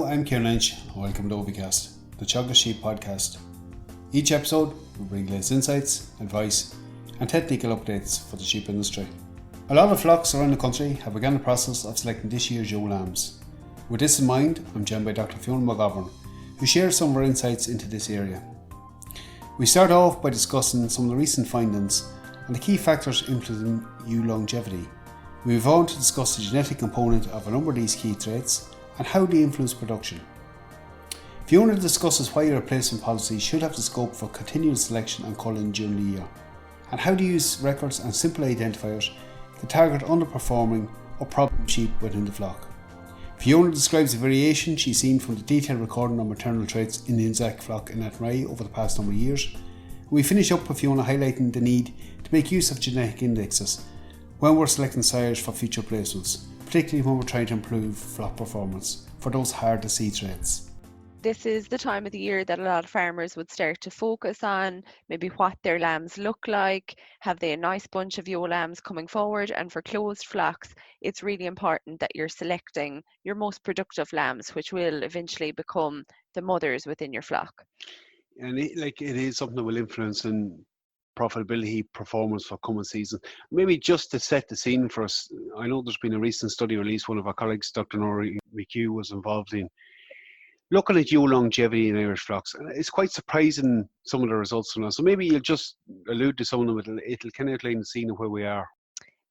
I'm Kieran Lynch. Welcome to Teagasc, the Teagasc Sheep podcast. Each episode will bring latest insights, advice and technical updates for the sheep industry. A lot of flocks around the country have begun the process of selecting this year's ewe lambs. With this in mind, I'm joined by Dr Fiona McGovern, who shares some of her insights into this area. We start off by discussing some of the recent findings and the key factors influencing ewe longevity. We move on to discuss the genetic component of a number of these key traits and how they influence production. Fiona discusses why a replacement policy should have the scope for continual selection and culling during the year, and how to use records and simple identifiers to target underperforming or problem sheep within the flock. Fiona describes the variation she's seen from the detailed recording of maternal traits in the INZAC flock in Athenry over the past number of years. We finish up with Fiona highlighting the need to make use of genetic indexes when we're selecting sires for future placements, particularly when we're trying to improve flock performance for those hard to see traits. This is the time of the year that a lot of farmers would start to focus on maybe what their lambs look like. Have they a nice bunch of ewe lambs coming forward? And for closed flocks, it's really important that you're selecting your most productive lambs, which will eventually become the mothers within your flock. And it is something that will influence in profitability performance for coming season. Maybe just to set the scene for us, I know there's been a recent study released. One of our colleagues, Dr McGovern, was involved in looking at ewe longevity in Irish flocks, and it's quite surprising some of the results from that. So maybe you'll just allude to some of them. It'll kind of outline the scene of where we are.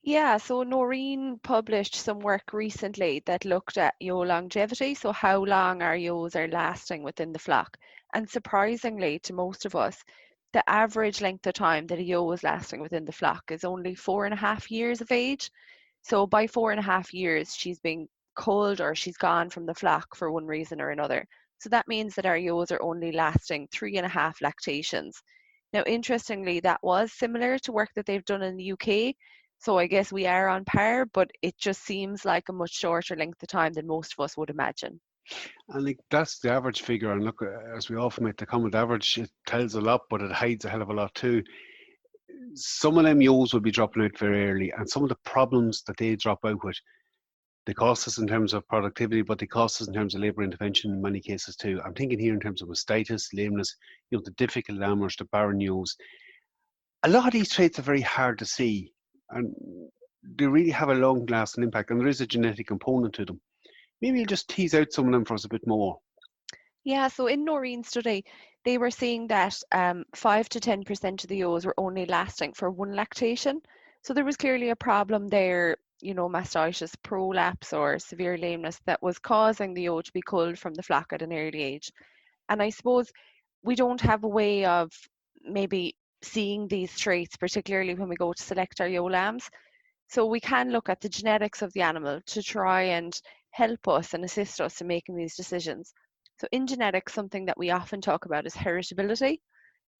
Yeah, so Noreen published some work recently that looked at ewe longevity, so how long our ewes are lasting within the flock. And surprisingly to most of us, the average length of time that a ewe is lasting within the flock is only 4.5 years of age. So by 4.5 years, she's been culled or she's gone from the flock for one reason or another. So that means that our ewes are only lasting 3.5 lactations. Now, interestingly, that was similar to work that they've done in the UK. So I guess we are on par, but it just seems like a much shorter length of time than most of us would imagine. And that's the average figure. And look, as we often make the comment, average, it tells a lot, but it hides a hell of a lot too. Some of them ewes will be dropping out very early, and some of the problems that they drop out with, they cost us in terms of productivity, but they cost us in terms of labour intervention in many cases too. I'm thinking here in terms of mastitis, lameness, the difficult lambers, the barren ewes. A lot of these traits are very hard to see, and they really have a long-lasting impact, and there is a genetic component to them. Maybe you'll just tease out some of them for us a bit more. Yeah, so in Noreen's study, they were seeing that 5 to 10% of the ewes were only lasting for one lactation. So there was clearly a problem there, mastitis, prolapse or severe lameness that was causing the ewe to be culled from the flock at an early age. And I suppose we don't have a way of maybe seeing these traits, particularly when we go to select our ewe lambs. So we can look at the genetics of the animal to try and help us and assist us in making these decisions. So in genetics, something that we often talk about is heritability.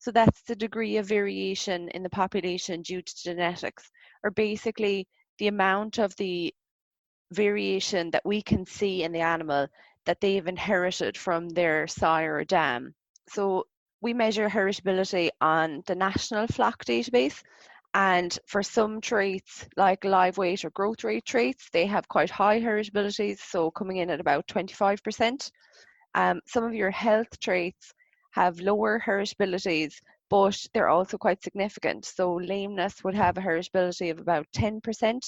So that's the degree of variation in the population due to genetics, or basically the amount of the variation that we can see in the animal that they've inherited from their sire or dam. So we measure heritability on the National Flock Database. And for some traits like live weight or growth rate traits, they have quite high heritabilities, so coming in at about 25%. Some of your health traits have lower heritabilities, but they're also quite significant. So lameness would have a heritability of about 10%,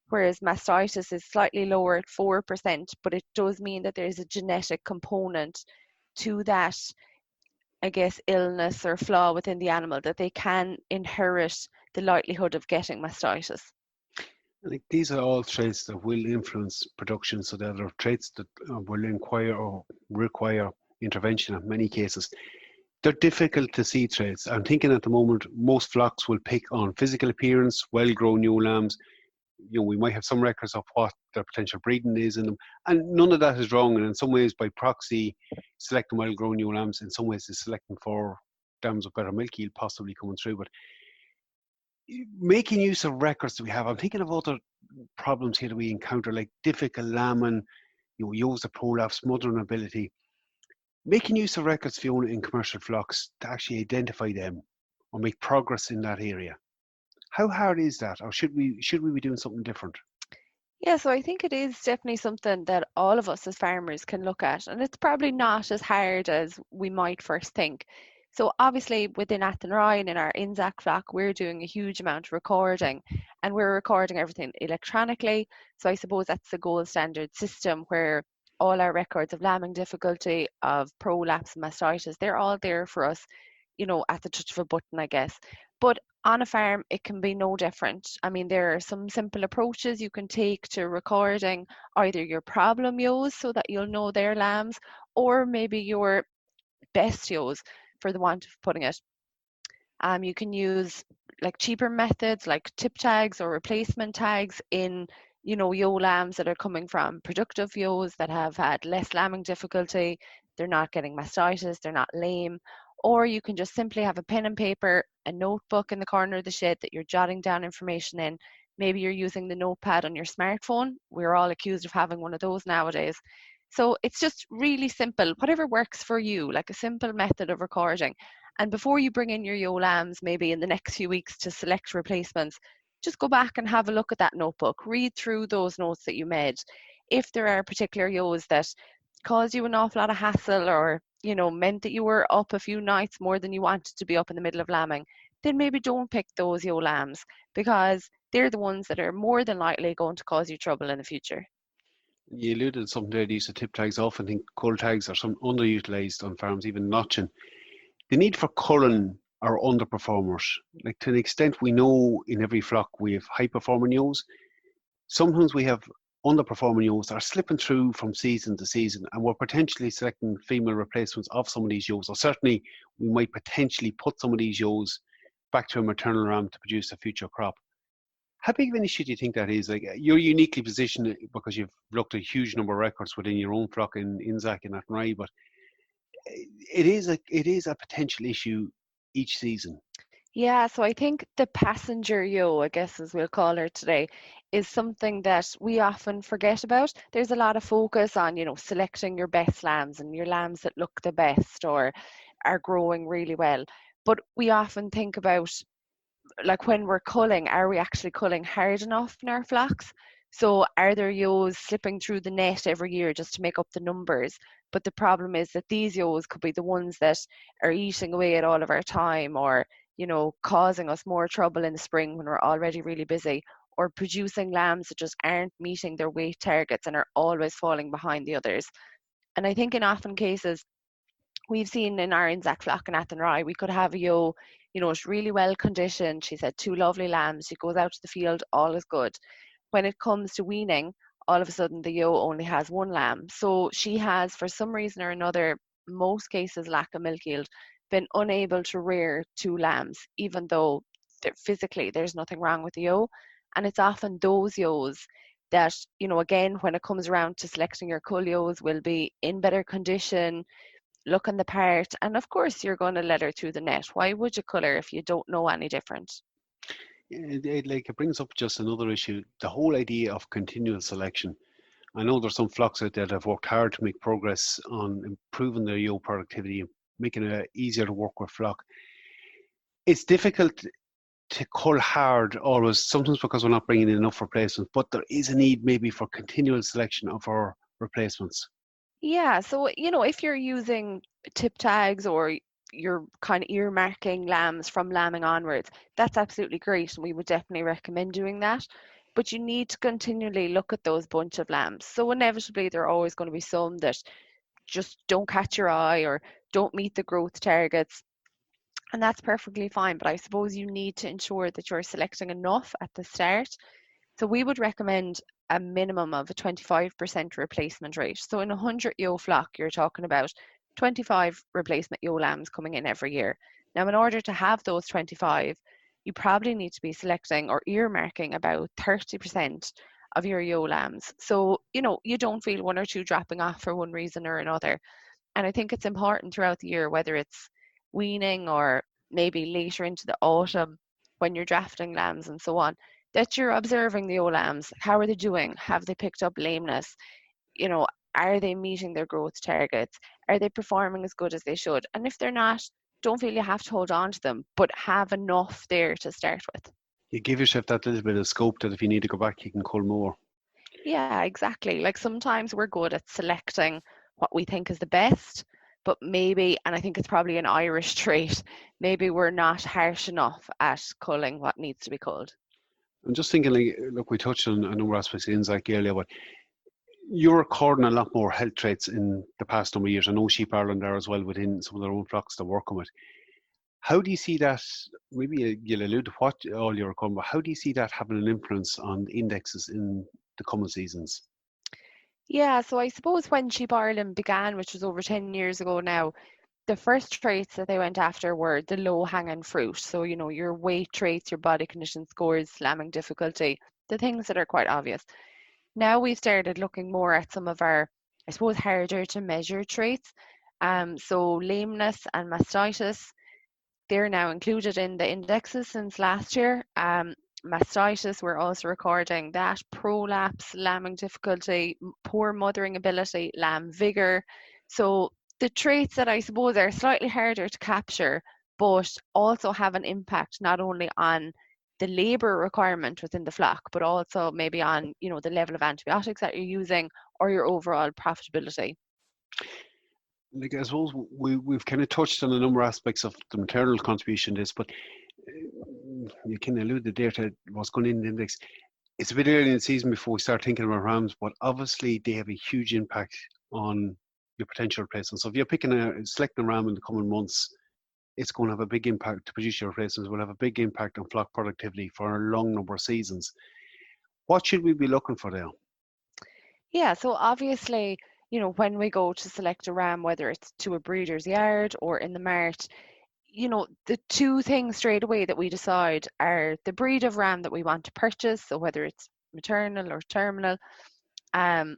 whereas mastitis is slightly lower at 4%, but it does mean that there is a genetic component to that, I guess, illness or flaw within the animal, that they can inherit the likelihood of getting mastitis. I think these are all traits that will influence production, so that are traits that will require intervention in many cases. They're difficult to see traits. I'm thinking at the moment, most flocks will pick on physical appearance, well-grown ewe lambs. We might have some records of what their potential breeding is in them, and none of that is wrong. And in some ways, by proxy, selecting well-grown ewe lambs, in some ways, is selecting for dams of better milk yield possibly coming through. But making use of records that we have, I'm thinking of other problems here that we encounter, like difficult lambing, ewes of prolapse, mothering ability. Making use of records, Fiona, in commercial flocks to actually identify them or make progress in that area. How hard is that, or should we be doing something different? Yeah, so I think it is definitely something that all of us as farmers can look at, and it's probably not as hard as we might first think. So obviously within Athenry and in our INZAC flock, we're doing a huge amount of recording, and we're recording everything electronically. So I suppose that's the gold standard system where all our records of lambing difficulty, of prolapse and mastitis, they're all there for us, at the touch of a button, I guess. But on a farm, it can be no different. I mean, there are some simple approaches you can take to recording either your problem ewes so that you'll know their lambs, or maybe your best ewes, for the want of putting it. You can use like cheaper methods like tip tags or replacement tags in, ewe lambs that are coming from productive ewes that have had less lambing difficulty. They're not getting mastitis, they're not lame. Or you can just simply have a pen and paper, a notebook in the corner of the shed that you're jotting down information in. Maybe you're using the notepad on your smartphone. We're all accused of having one of those nowadays. So it's just really simple, whatever works for you, like a simple method of recording. And before you bring in your ewe lambs, maybe in the next few weeks to select replacements, just go back and have a look at that notebook. Read through those notes that you made. If there are particular ewes that caused you an awful lot of hassle or, meant that you were up a few nights more than you wanted to be up in the middle of lambing, then maybe don't pick those ewe lambs because they're the ones that are more than likely going to cause you trouble in the future. You alluded to something there, the use of tip tags. I often think cull tags are some underutilised on farms, even notching. The need for culling are underperformers. Like, to an extent, we know in every flock we have high performing ewes. Sometimes we have underperforming ewes that are slipping through from season to season, and we're potentially selecting female replacements of some of these ewes. Or certainly, we might potentially put some of these ewes back to a maternal ram to produce a future crop. How big of an issue do you think that is? Like, you're uniquely positioned because you've looked at a huge number of records within your own flock in INZAC and Athenry, but it is a potential issue each season. Yeah, so I think the passenger yo, I guess as we'll call her today, is something that we often forget about. There's a lot of focus on, selecting your best lambs and your lambs that look the best or are growing really well. But we often think about, like when we're culling, are we actually culling hard enough in our flocks? So are there ewes slipping through the net every year just to make up the numbers? But the problem is that these ewes could be the ones that are eating away at all of our time or, causing us more trouble in the spring when we're already really busy, or producing lambs that just aren't meeting their weight targets and are always falling behind the others. And I think in often cases, we've seen in our INZAC flock in Athenry, we could have a ewe, it's really well conditioned. She's had two lovely lambs. She goes out to the field, all is good. When it comes to weaning, all of a sudden the ewe only has one lamb. So she has, for some reason or another, most cases lack of milk yield, been unable to rear two lambs, even though physically there's nothing wrong with the ewe. And it's often those ewes that, again, when it comes around to selecting your cull ewes, will be in better condition, looking the part, and of course you're going to let her through the net. Why would you cull her if you don't know any different? It brings up just another issue, the whole idea of continual selection. I know there's some flocks out there that have worked hard to make progress on improving their ewe productivity, making it easier to work with flock. It's difficult to cull hard always, sometimes because we're not bringing in enough replacements, but there is a need maybe for continual selection of our replacements. Yeah, so if you're using tip tags or you're kind of earmarking lambs from lambing onwards, that's absolutely great, and we would definitely recommend doing that. But you need to continually look at those bunch of lambs. So inevitably there are always going to be some that just don't catch your eye or don't meet the growth targets. And that's perfectly fine, but I suppose you need to ensure that you're selecting enough at the start. So we would recommend a minimum of a 25% replacement rate. So in a 100 ewe flock, you're talking about 25 replacement ewe lambs coming in every year. Now, in order to have those 25, you probably need to be selecting or earmarking about 30% of your ewe lambs. So, you don't feel one or two dropping off for one reason or another. And I think it's important throughout the year, whether it's weaning or maybe later into the autumn when you're drafting lambs and so on, that you're observing the ewe lambs. How are they doing? Have they picked up lameness? You know, are they meeting their growth targets? Are they performing as good as they should? And if they're not, don't feel you have to hold on to them, but have enough there to start with. You give yourself that little bit of scope that if you need to go back, you can cull more. Yeah, exactly. Like sometimes we're good at selecting what we think is the best, but maybe, and I think it's probably an Irish trait, maybe we're not harsh enough at culling what needs to be culled. I'm just thinking, like, look, we touched on a number of aspects of INZAC earlier, but you're recording a lot more health traits in the past number of years. I know Sheep Ireland are as well within some of their own flocks they're working with. How do you see that? Maybe you'll allude to what all you're recording, but how do you see that having an influence on the indexes in the coming seasons? Yeah, so I suppose when Sheep Ireland began, which was over 10 years ago now, the first traits that they went after were the low-hanging fruit. So, your weight traits, your body condition scores, lambing difficulty, the things that are quite obvious. Now we've started looking more at some of our, I suppose, harder to measure traits. So lameness and mastitis, they're now included in the indexes since last year. Mastitis, we're also recording that, prolapse, lambing difficulty, poor mothering ability, lamb vigor. So the traits that I suppose are slightly harder to capture, but also have an impact not only on the labour requirement within the flock, but also maybe on, the level of antibiotics that you're using or your overall profitability. Like, I suppose we've kind of touched on a number of aspects of the maternal contribution to this, but you can allude there to what's going in the index. It's a bit early in the season before we start thinking about rams, but obviously they have a huge impact on your potential replacement. So if you're selecting a ram in the coming months, it's going to have a big impact to produce your replacements. Will have a big impact on flock productivity for a long number of seasons. What should we be looking for there? Yeah, so obviously, when we go to select a ram, whether it's to a breeder's yard or in the mart, the two things straight away that we decide are the breed of ram that we want to purchase, so whether it's maternal or terminal, and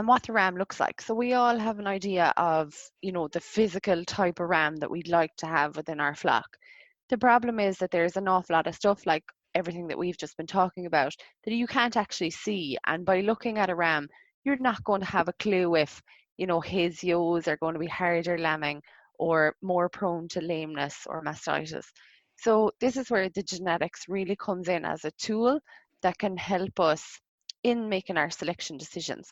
what the ram looks like. So we all have an idea of, the physical type of ram that we'd like to have within our flock. The problem is that there's an awful lot of stuff, like everything that we've just been talking about, that you can't actually see. And by looking at a ram, you're not going to have a clue if, his yos are going to be harder lambing or more prone to lameness or mastitis. So this is where the genetics really comes in as a tool that can help us in making our selection decisions.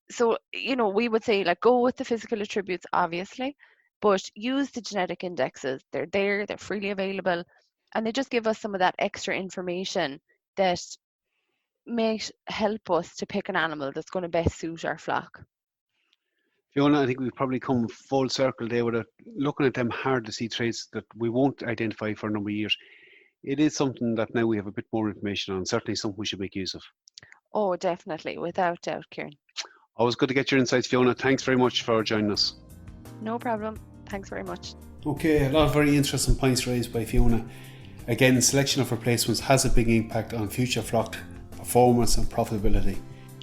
So, we would say, like, go with the physical attributes, obviously, but use the genetic indexes. They're there, they're freely available, and they just give us some of that extra information that might help us to pick an animal that's going to best suit our flock. Fiona, I think we've probably come full circle there with it. Looking at them hard to see traits that we won't identify for a number of years. It is something that now we have a bit more information on, certainly something we should make use of. Oh, definitely, without doubt, Kieran. Always good to get your insights, Fiona. Thanks very much for joining us. No problem. Thanks very much. Okay, a lot of very interesting points raised by Fiona. Again, selection of replacements has a big impact on future flock performance and profitability.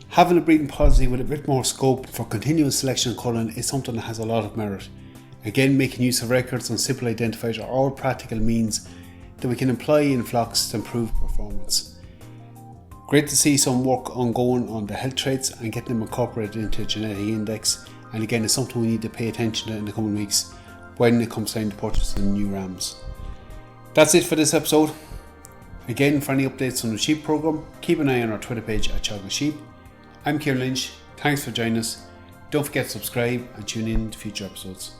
Having a breeding policy with a bit more scope for continuous selection and culling is something that has a lot of merit. Again, making use of records and simple identifiers are all practical means that we can employ in flocks to improve performance. Great to see some work ongoing on the health traits and getting them incorporated into a genetic index, and again, it's something we need to pay attention to in the coming weeks when it comes time to purchasing new rams. That's it for this episode. Again, for any updates on the sheep program, keep an eye on our Twitter page at Teagasc Sheep. I'm Kieran Lynch. Thanks for joining us. Don't forget to subscribe and tune in to future episodes.